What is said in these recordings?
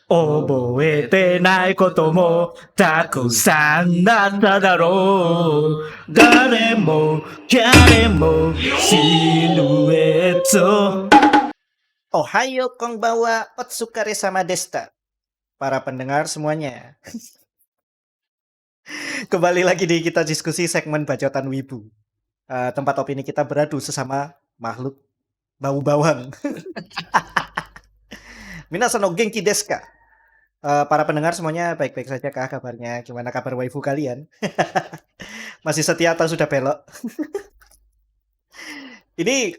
覚えてないこともたくさんだっただろう。誰も彼もシルエット。Ohayo konbanwa otsukare sama desta. Para pendengar semuanya. Kembali lagi di kita diskusi segmen Bacotan Wibu. Tempat opini kita beradu sesama makhluk bau bawang. Minasan no genki desu ka? Para pendengar semuanya baik-baik saja kah kabarnya? Gimana kabar waifu kalian? Masih setia atau sudah belok?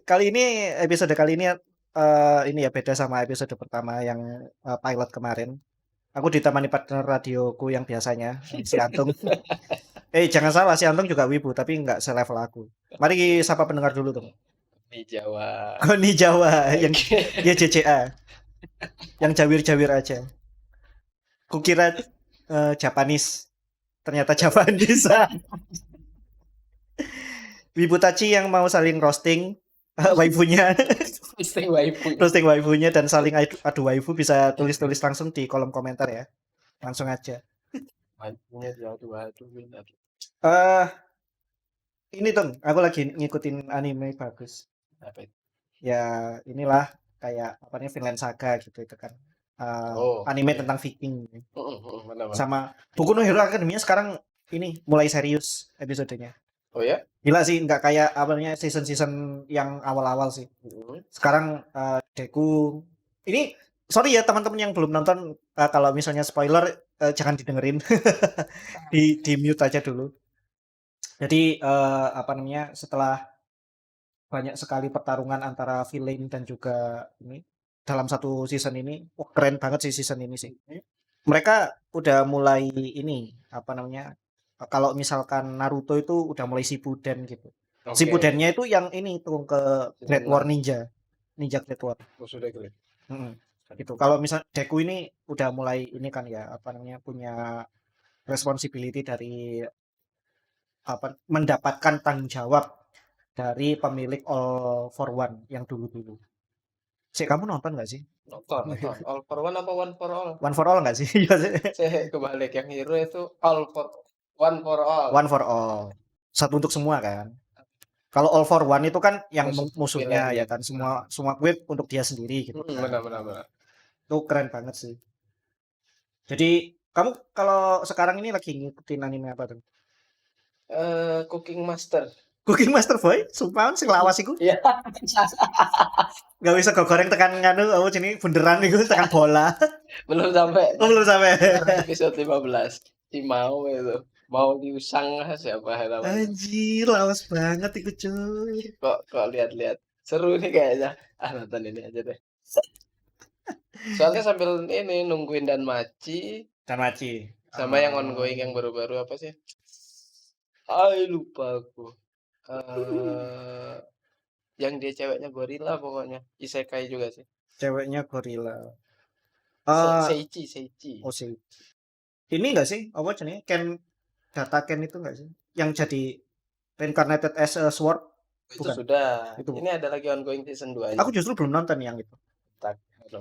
Kali ini episode kali ini ini ya beda sama episode pertama yang pilot kemarin. Aku ditemani partner radioku yang biasanya, si Antung. Jangan salah, si Antung juga wibu, tapi nggak selevel aku. Mari sapa pendengar dulu dong. Di Jawa. Koni Jawa, yang Oke. dia JCA, yang jawir-jawir aja. Kukira Japanese, ternyata Japanese. Wibu Tachi yang mau saling roasting waifunya, Istri waifu. roasting waifunya dan saling adu waifu bisa tulis-tulis langsung di kolom komentar ya. Langsung aja. Waifunya diadu-adu. Eh ini dong, aku lagi ngikutin anime bagus. Apa itu? Ya inilah kayak apa nih Vinland Saga gitu itu kan. Anime iya. tentang Viking Mana? sama Boku no Hero Academia sekarang ini mulai serius episodenya. Oh ya? Gila sih, nggak kayak apanya season-season yang awal-awal sih. Sekarang Deku ini sorry ya teman-teman yang belum nonton, kalau misalnya spoiler jangan didengerin. Di mute aja dulu. Jadi apa namanya setelah banyak sekali pertarungan antara villain dan juga ini dalam satu season ini, wah keren banget sih season ini sih. Mereka udah mulai ini apa namanya kalau misalkan Naruto itu udah mulai Shippuden gitu. Oke. Shippudennya itu yang ini tuh ke Great War Ninja, Ninja Great War. Oh, sudah keren. Gitu. Kalau misal Deku ini udah mulai ini kan ya apa namanya punya responsibility dari apa mendapatkan tanggung jawab dari pemilik All for One yang dulu-dulu. Kamu nonton nggak sih? Nonton. All for one apa one for all? One for All nggak sih? Iya sih. Saya kebalik, yang hero itu all for one for all. One for All. Satu untuk semua kan. Kalau All for One itu kan yang musuhnya ya kan semua gue untuk dia sendiri gitu. Benar. Itu keren banget sih. Jadi kamu kalau sekarang ini lagi ngikutin anime apa tuh? Cooking Master. Cooking Master Boy, sumpah sing lawas iku. Iya. Gak bisa goreng tekan nganu, oh ini beneran iku tekan bola. Belum sampai. Oh, belum sampai. Episode 15. Si mau itu. Mau diusang siapa namanya? Anjir, lawas banget iku cuy. Kok lihat-lihat. Seru nih kayaknya. Nonton ini aja deh. Soalnya sambil ini nungguin Danmachi sama yang ongoing yang baru-baru apa sih? Lupa aku. Yang dia ceweknya gorila pokoknya. Isekai juga sih. Ceweknya gorila. Seichi. Oh, Seichi. Ini enggak sih? Apa jenis? Data Ken itu enggak sih? Yang jadi reincarnated as a sword? Itu Bukan. sudah. Itu. Ini ada lagi ongoing season 2 Aku justru belum nonton yang itu.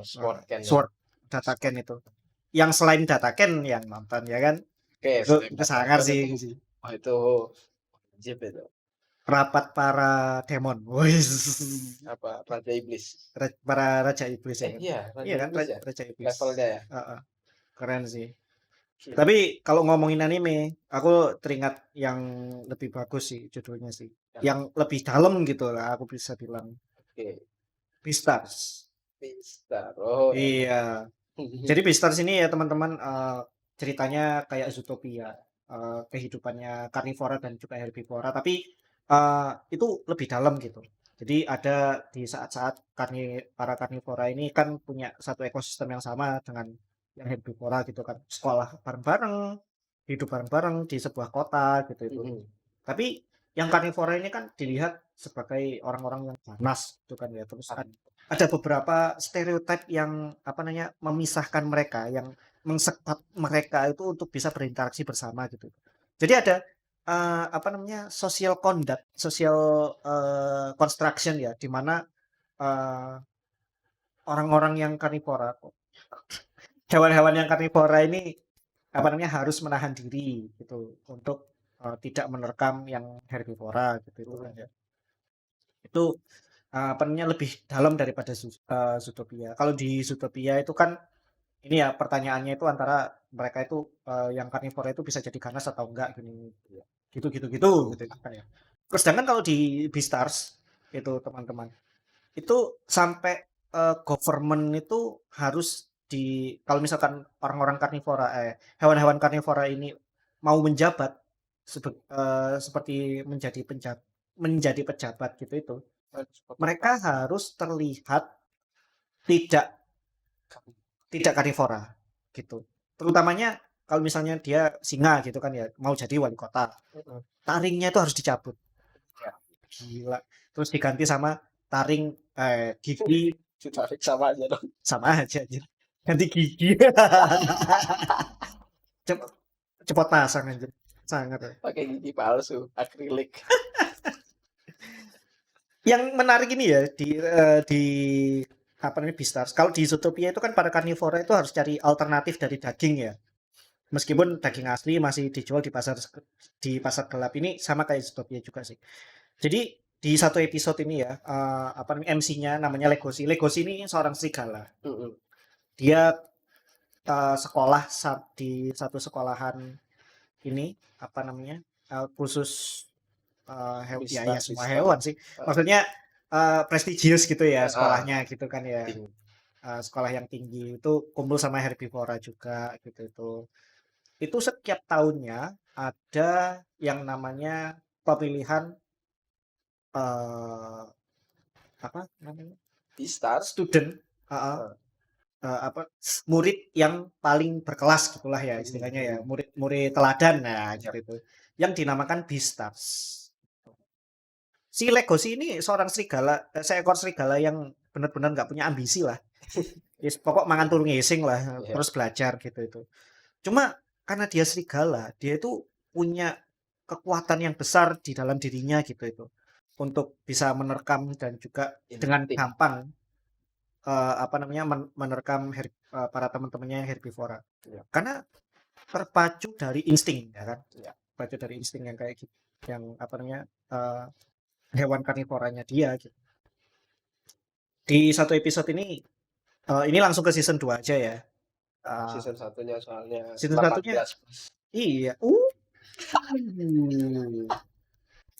Sword Ken. Sword Data Ken itu. Yang selain Data Ken yang nonton ya kan? Oke, Itu sangar sih. Oh, itu wajib itu. Rapat para demon. Wis. Apa? Raja Iblis. Para Raja Iblis ya. Iya, kan? Raja Iblis. Levelnya ya. Keren sih. Tapi kalau ngomongin anime, aku teringat yang lebih bagus sih judulnya sih. Yang lebih dalam gitu lah aku bisa bilang. Oke. Beastars. Oh. Iya. Jadi Beastars ini ya teman-teman ceritanya kayak Zootopia. Kehidupannya karnivora dan juga herbivora, tapi itu lebih dalam gitu. Jadi ada di saat-saat para karnivora ini kan punya satu ekosistem yang sama dengan yang herbivora gitu kan, sekolah bareng-bareng, hidup bareng-bareng di sebuah kota gitu itu. Tapi yang karnivora ini kan dilihat sebagai orang-orang yang ganas gitu kan ya. Terus ada beberapa stereotip yang apa namanya memisahkan mereka, yang mengsekat mereka itu untuk bisa berinteraksi bersama gitu. Jadi ada apa namanya social conduct, social construction ya, di mana orang-orang yang karnivora hewan-hewan yang karnivora ini apa namanya harus menahan diri gitu untuk tidak menerkam yang herbivora gitu itu kan ya. Itu apa namanya lebih dalam daripada Zootopia. Kalau di Zootopia itu kan ini ya pertanyaannya itu antara mereka itu yang karnivora itu bisa jadi ganas atau enggak gini. Gitu gitu kan ya. Terus sedangkan kalau di Beastars itu teman-teman itu sampai government itu harus kalau misalkan orang-orang karnivora hewan-hewan karnivora ini mau menjabat seperti menjadi pejabat gitu itu mereka harus terlihat tidak tidak karnivora gitu. Terutamanya kalau misalnya dia singa gitu kan ya mau jadi wali kota. Taringnya itu harus dicabut. Ya. Gila. Terus diganti sama taring gigi Ditarik sama aja dong. sama aja anjir. Ganti gigi. Cepet cepet pasang anjir. Sangat. Pakai gigi palsu, akrilik. Yang menarik ini ya di apa namanya Beastars. Kalau di Zootopia itu kan para karnivora itu harus cari alternatif dari daging ya. Meskipun daging asli masih dijual di pasar gelap ini sama kayak Zootopia juga sih. Jadi di satu episode ini ya apa namanya MC-nya namanya Legoshi. Legoshi ini seorang serigala. Dia sekolah di satu sekolahan ini apa namanya khusus ya semua hewan sih. Maksudnya prestisius gitu ya sekolahnya gitu kan ya. Sekolah yang tinggi itu kumpul sama herbivora juga gitu itu setiap tahunnya ada yang namanya pemilihan apa namanya Beastars student apa murid yang paling berkelas gitulah ya istilahnya ya murid teladan nah gitu yang dinamakan Beastars. Si Legoshi ini seekor serigala yang benar-benar nggak punya ambisi lah. Yes, pokok mangan turun ngising lah terus belajar gitu itu. Cuma karena dia serigala, dia itu punya kekuatan yang besar di dalam dirinya gitu itu. Untuk bisa menerkam dan juga dengan gampang apa namanya menerkam para teman-temannya yang herbivora. Karena terpacu dari insting ya kan. Terpacu dari insting yang kayak gitu. Yang apa namanya hewan karnivoranya dia gitu. Di satu episode ini langsung ke season 2 aja ya. Season satunya soalnya Season satunya iya.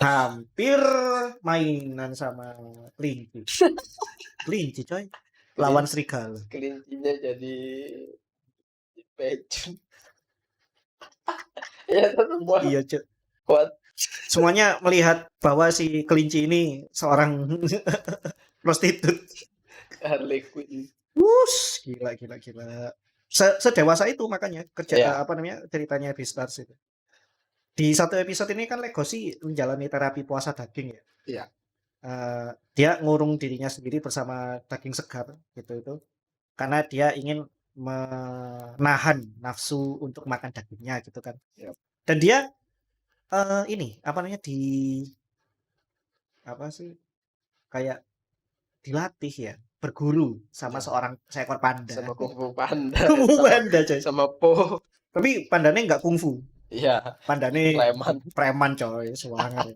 Hampir mainan sama kelinci. Kelinci coy. Lawan serigala. Kelincinya jadi pecun. Ya semua. Iya cuy. Kuat. Semuanya melihat bahwa si kelinci ini seorang prostitut. Harley Quinn. Wush, gila. Sedewasa itu makanya kerja apa namanya ceritanya Beastars itu. Di satu episode ini kan Legoshi menjalani terapi puasa daging ya. Iya. Dia ngurung dirinya sendiri bersama daging segar gitu itu. Karena dia ingin menahan nafsu untuk makan dagingnya gitu kan. Yep. Dan dia ini apa namanya apa sih kayak dilatih ya berguru sama seekor panda. Sama kungfu panda. Kungfu panda coy. Sama Po. Tapi pandanya nggak kungfu. Iya. Pandanya preman coy, semangat.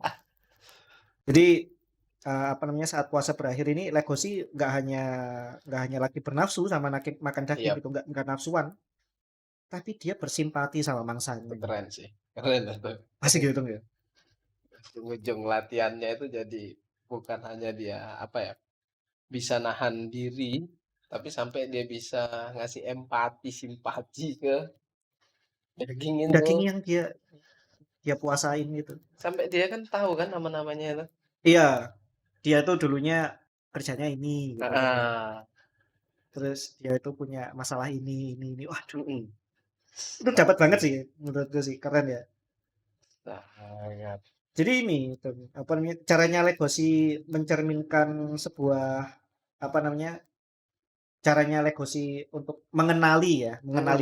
Jadi apa namanya saat puasa berakhir ini Legoshi nggak hanya lagi bernafsu sama makan daging gitu nggak nafsuan, tapi dia bersimpati sama mangsanya. Keren sih, keren itu. Masih gitu ya. Ujung latihannya itu jadi bukan hanya dia apa ya bisa nahan diri, tapi sampai dia bisa ngasih empati, simpati ke daging itu. Daging yang dia puasain gitu. Sampai dia kan tahu kan nama-namanya itu. Iya, dia tuh dulunya kerjanya ini. Gitu kan. Terus dia itu punya masalah ini. Waduh. Itu dapat banget sih menurut gue sih, keren ya. Sangat. Jadi ini apa namanya caranya Legoshi mencerminkan sebuah apa namanya caranya Legoshi untuk mengenali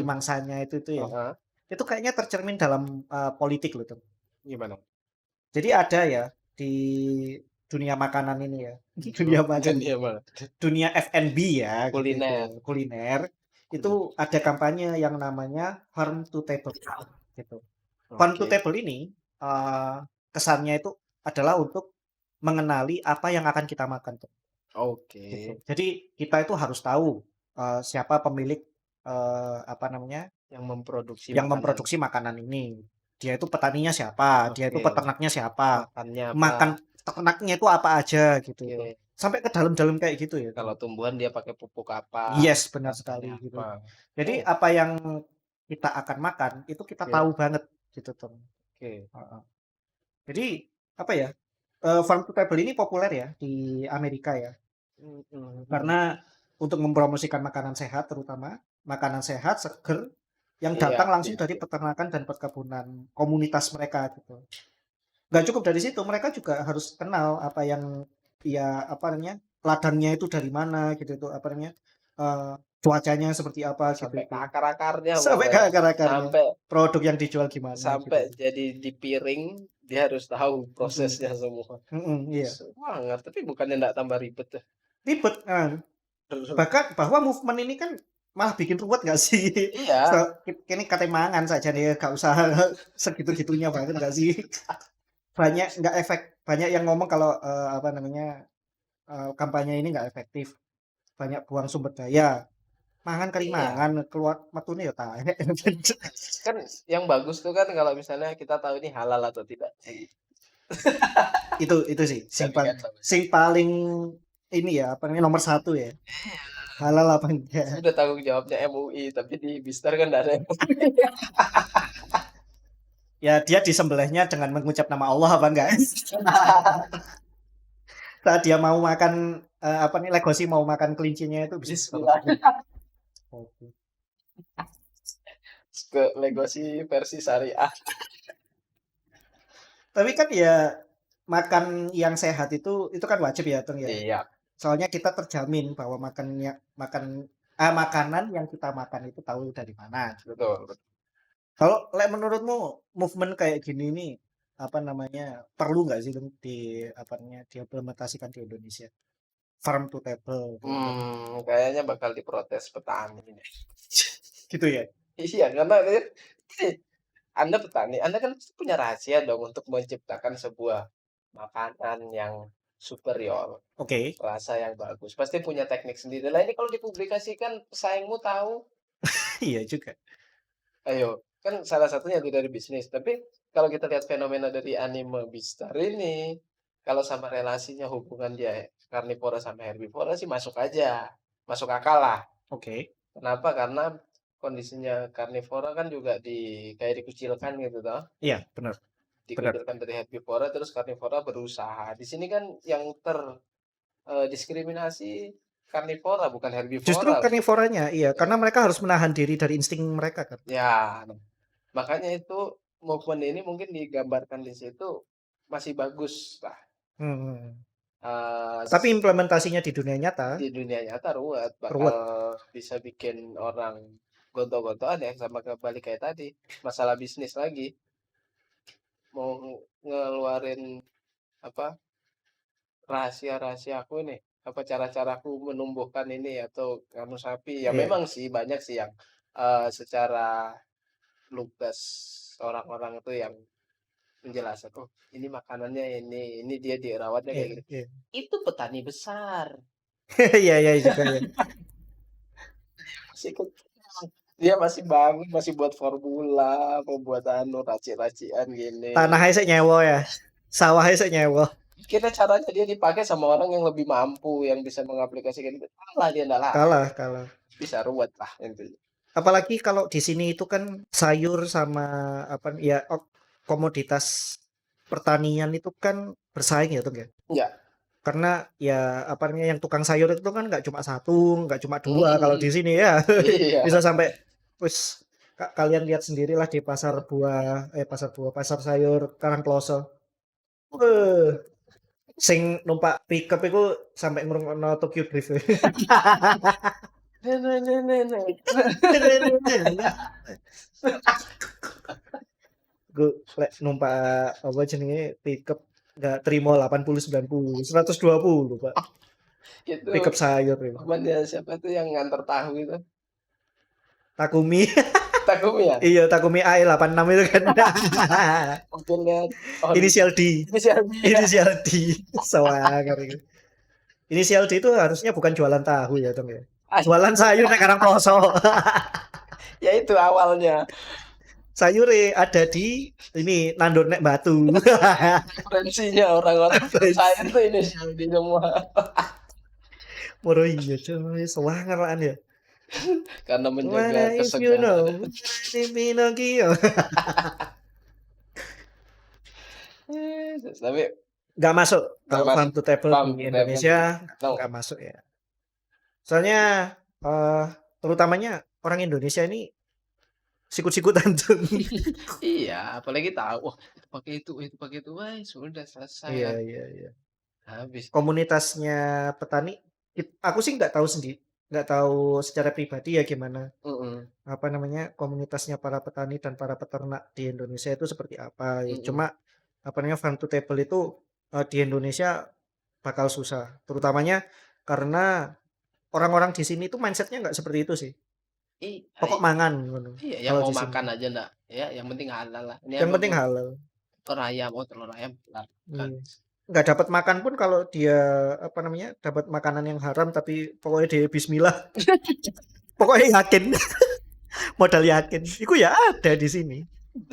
mangsanya itu ya. Itu kayaknya tercermin dalam politik loh tuh. Gimana? Jadi ada ya di dunia makanan ini ya. Dunia F&B ya. Kuliner. Gitu. Kuliner. itu ada kampanye yang namanya farm to table gitu. Farm to Oke. table ini kesannya itu adalah untuk mengenali apa yang akan kita makan tuh, Oke. gitu. Jadi kita itu harus tahu siapa pemilik apa namanya, Yang memproduksi yang makanan. memproduksi makanan ini. Dia itu petaninya siapa, dia itu Oke. peternaknya siapa, Makannya apa? makan ternaknya itu apa aja gitu itu. Oke. Sampai ke dalam-dalam kayak gitu ya, Kalau Bang. tumbuhan dia pakai pupuk apa? Yes, benar Pakannya sekali gitu. apa? Jadi Oh, apa yang kita akan makan itu kita oke. tahu banget gitu tuh. Oke. Heeh. Jadi apa ya, farm to table ini populer ya di Amerika ya. Mhm mhm. Karena untuk mempromosikan makanan sehat terutama, makanan sehat, seger, yang Iya datang langsung iya dari iya. peternakan dan perkebunan komunitas mereka gitu. Nggak cukup dari situ, mereka juga harus kenal apa yang ya apa namanya, ladangnya itu dari mana gitu itu, apa namanya, cuacanya seperti apa gitu Sampai ke itu. akar-akarnya Sampai ke pokoknya. akar-akarnya, Sampai produk yang dijual gimana gitu sampai tuh. jadi di piring, dia harus tahu Mhm, prosesnya semua. iya. Semangat, tapi bukannya ndak tambah ribet ya? Ribet, bahkan bahwa movement ini kan malah bikin ruwet nggak sih? Iya, Kene kate mangan saja nih, nggak usah segitu-gitunya banget nggak sih? Banyak yang ngomong kalau, apa namanya, kampanye ini nggak efektif, banyak buang sumber daya, mangan kali iya. mangan, keluar metune ya taek. Kan yang bagus tuh kan kalau misalnya kita tahu ini halal atau tidak. Itu sih Tapi kan bagus. sing paling ini ya, apa namanya, nomor satu ya, halal apa enggak. Sudah tanggung jawabnya MUI, tapi di Bistar kan nggak ada MUI. Ya dia disembelihnya dengan mengucap nama Allah apa enggak. Saat dia mau makan, apa nih, Legosi mau makan kelincinya itu Bismillah. bismillahirrahmanirrahim. Oke. Ke Legosi versi syariah. Tapi kan ya makan yang sehat itu kan wajib ya, Tung, ya. Iya, Soalnya kita terjamin bahwa makanan yang kita makan itu tahu dari mana gitu. betul. Kalau menurutmu movement kayak gini nih, apa namanya, perlu nggak sih, Tung, apa namanya, diimplementasikan di Indonesia? Farm to table gitu kan. Kayaknya bakal diprotes petani deh. Gitu ya? Iya, karena kan gini, Anda petani, Anda kan pasti punya rahasia dong untuk menciptakan sebuah makanan yang superior, Oke. rasa yang bagus. Pasti punya teknik sendiri. Lah ini kalau dipublikasikan pesaingmu tahu, Iya juga. ayo, kan salah satunya itu dari bisnis. Tapi kalau kita lihat fenomena dari anime Beastar ini, kalau sama relasinya hubungan dia karnivora sama herbivora sih masuk aja, masuk akal lah. Oke. Kenapa? Karena kondisinya karnivora kan juga kayak dikucilkan gitu toh. Iya, benar. Benar. Dikucilkan dari herbivora terus karnivora berusaha. Di sini kan yang diskriminasi karnivora bukan Justru herbivora loh. karnivoranya, iya, karena mereka harus menahan diri dari insting mereka kan. Ya, nah, makanya itu movement ini mungkin digambarkan di situ masih bagus lah. Mhm. Eee, Tapi s implementasinya di dunia nyata di dunia nyata ruwet, bakal ruwet. bisa bikin orang gontok-gontokan ya sama kembali kayak tadi, masalah bisnis lagi. Mau ngeluarin apa, rahasia-rahasiaku nih, apa cara-caraku menumbuhkan ini atau nganu sapi, ya Iya. memang sih banyak sih yang, secara lugas orang-orang itu yang menjelaskan, "Oh ini makanannya ini dia dirawatnya kayak Iya gini." iya. Itu petani besar, Iya iya juga ya. masih kecil, dia masih bangun, masih buat formula, membuat anu racik-racikan gini. Tanah aja sik nyewa ya, sawah aja sik nyewa. Kira caranya dia dipakai sama orang yang lebih mampu, yang bisa mengaplikasikan itu, kalah dia ndak laku. Kalah kalah. Bisa ruwet lah intinya. Apalagi kalau di sini itu kan sayur sama apa ya, komoditas pertanian itu kan bersaing ya, Tung, ya. Iya, Karena ya apa namanya, yang tukang sayur itu kan nggak cuma satu, nggak cuma dua kalau di mhm, sini ya. iya, Bisa sampai wis kalian lihat sendirilah di pasar sayur Karangploso. Weh, sing numpak pickup iku sampai ngrungokno Tokyo Drift. Iku lek numpak apa jenenge pickup nggak trimo 80 90, 120, Pak. itu Pickup sayur iku. temannya siapa tuh yang nganter tahu itu, Takumi. Takumi ya? Iya, Takumi AI86 itu kan. Oke lihat on Inisial D. inisial D ya. Inisial D. Sewangar itu. Inisial D itu harusnya bukan jualan tahu ya, Tong ya. Jualan sayur nek karang poso. Ya itu awalnya. Sayure ada di ini nandur nek batu. Referensinya orang-orang saya tuh inisial D semua. Moro iya coy, sewangar lah ya. Karena menjaga What if you kesegaran. know? What Pinocchio? Tapi Nggak masuk nggak kalau farm masuk to table farm di to table Indonesia no. nggak masuk ya. Soalnya terutamanya orang Indonesia ini sikut-sikutan tuh. Iya, apalagi tahu, wah itu pakai itu, wah sudah selesai Iya, kan, iya, iya. habis. Komunitasnya petani, aku sih nggak tahu sendiri, nggak tahu secara pribadi ya gimana Mhm, apa namanya komunitasnya para petani dan para peternak di Indonesia itu seperti apa. Ya, mhm, cuma apa namanya farm to table itu di Indonesia bakal susah, terutamanya karena orang-orang di sini tuh mindsetnya nggak seperti itu sih. i ai Pokok mangan ngono, iya yang kalau mau di sini. makan aja ndak, ya yang penting halal lah. Ini Yang apa penting halal. telur ayam, oh telur ayam halal kan. Iya. Nggak dapat makan pun kalau dia apa namanya dapat makanan yang haram tapi pokoknya dia Bismillah, pokoknya yakin, modal yakin. Itu ya ada di sini.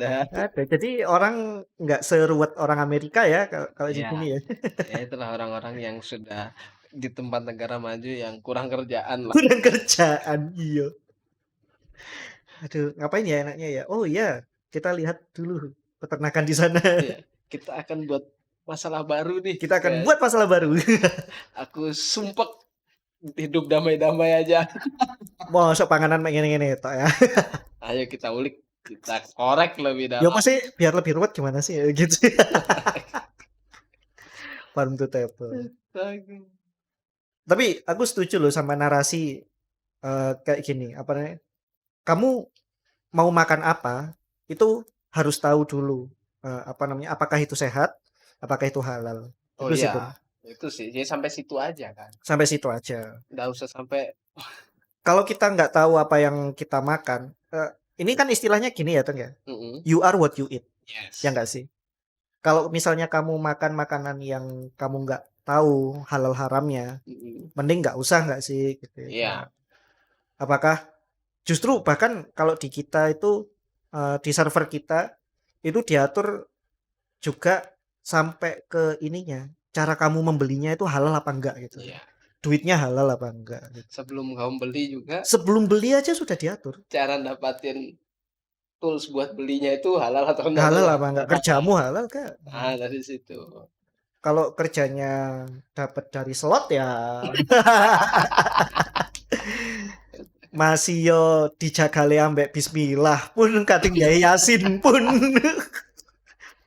Nah, Ada. Jadi orang nggak seruwet orang Amerika ya kalau kalau di ya, sini ya. ya itulah orang-orang yang sudah di tempat negara maju yang kurang kerjaan lah. Kurang kerjaan, iya. Aduh, ngapain ya enaknya ya? Oh iya, kita lihat dulu peternakan di sana. Iya, kita akan buat masalah baru nih, Kita akan kayak buat masalah baru. aku sumpek hidup damai-damai aja. Mosok panganan mek ngene-ngene tok ya. Ayo kita ulik, kita korek lebih Ya dalam. apa sih biar lebih ruwet gimana sih gitu. Farm to table. Astaga. Tapi aku setuju loh sama narasi kayak gini, apa namanya? Kamu mau makan apa, itu harus tahu dulu apa namanya? Apakah itu sehat, apakah itu halal. Oh Itu sih, Bung. iya, itu sih, jadi sampai situ aja kan, Sampai situ aja. nggak usah sampai Kalau kita nggak tahu apa yang kita makan, ini kan istilahnya gini ya, Teng ya. mhm, You are what you eat, ya yes, nggak sih? Kalau misalnya kamu makan makanan yang kamu nggak tahu halal haramnya, mhm, mending nggak usah nggak sih gitu ya. Nah, iya, apakah justru bahkan kalau di kita itu di server kita itu diatur juga sampai ke ininya, cara kamu membelinya itu halal apa enggak gitu. iya. Duitnya halal apa enggak gitu. Sebelum kamu beli juga, Sebelum beli aja sudah diatur. cara dapatin tools buat belinya itu halal atau enggak Halal tuh apa enggak? Kerjamu halal kan? nah, dari situ. Kalau kerjanya dapat dari slot ya masih yo dijagale ambek bismillah pun kating gawe yasin pun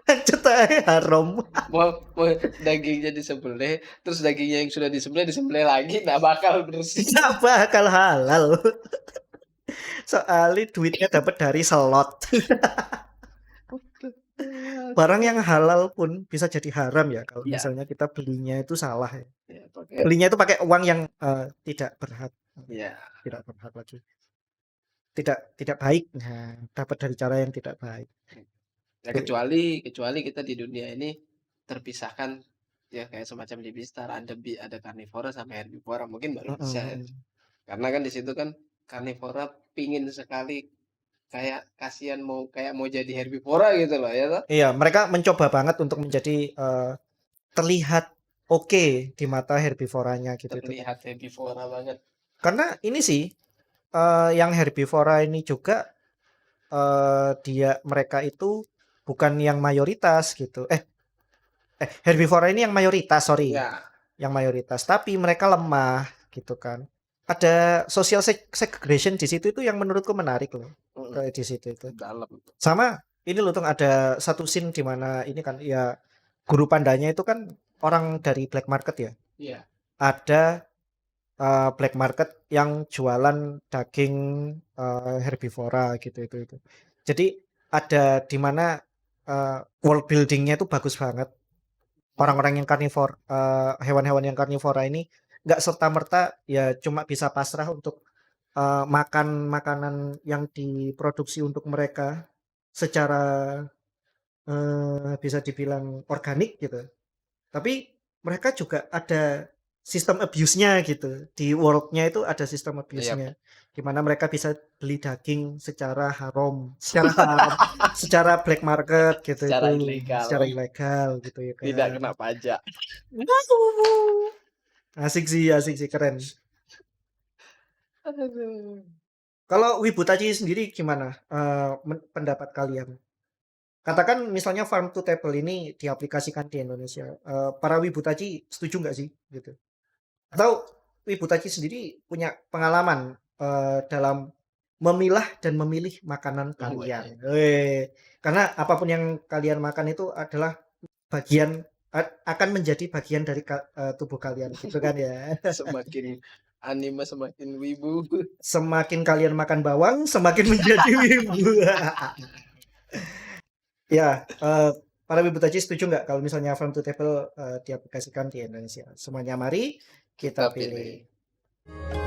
lanjut ae haram. Mau dagingnya disembelih, terus dagingnya yang sudah disembelih lagi, nggak bakal bersih. Enggak bakal halal. Soalnya duitnya dapat dari slot. Barang yang halal pun bisa jadi haram ya kalau Iya, misalnya kita belinya itu salah ya. iya pakai Belinya itu pakai uang yang tidak berhak, iya. tidak berhak lagi. Tidak baik. Nah, dapat dari cara yang tidak baik. Ya Tuh. kecuali kita di dunia ini terpisahkan ya kayak semacam di Beastar ada karnivora sama herbivora mungkin baru Heeh, bisa ya. heeh. Karena kan di situ kan karnivora pingin sekali kayak kasihan kayak mau jadi herbivora gitu loh ya toh. Iya, mereka mencoba banget untuk menjadi terlihat oke di mata herbivoranya gitu itu. Terlihat herbivora banget. Karena ini sih yang herbivora ini juga dia mereka itu bukan yang mayoritas gitu. Herbivora ini yang mayoritas, sorry. Ya, Yang mayoritas, tapi mereka lemah gitu kan. Ada social segregation di situ itu yang menurutku menarik loh. mm, Kayak di situ itu. dalam. Sama ini loh tuh ada satu scene di mana ini kan ya guru pandanya itu kan orang dari black market ya. Iya. Ada black market yang jualan daging herbivora gitu itu. Jadi ada di mana world buildingnya itu bagus banget. Orang-orang yang karnivor, hewan-hewan yang karnivora ini nggak serta merta ya cuma bisa pasrah untuk makan makanan yang diproduksi untuk mereka secara, bisa dibilang organik gitu. Tapi mereka juga ada sistem abuse-nya gitu. Di world-nya itu ada sistem Iya, abuse-nya. Di mana mereka bisa beli daging secara haram, secara haram, secara black market gitu secara itu, secara ilegal, ilegal gitu ya tidak kan. kena pajak. Asik sih, keren. Aduh. Kalau Wibutachi sendiri gimana, pendapat kalian? Katakan misalnya farm to table ini diaplikasikan di Indonesia, para Wibutachi setuju nggak sih gitu? Atau Wibutachi sendiri punya pengalaman, dalam memilah dan memilih makanan Weh, kalian? Karena apapun yang kalian makan itu adalah bagian akan menjadi bagian dari tubuh kalian gitu kan ya. semakin anime semakin wibu. Semakin kalian makan bawang, semakin menjadi wibu. Ya, para Wibutachi setuju nggak kalau misalnya farm to table, diaplikasikan di Indonesia? Semuanya mari kita Kita pilih. pilih.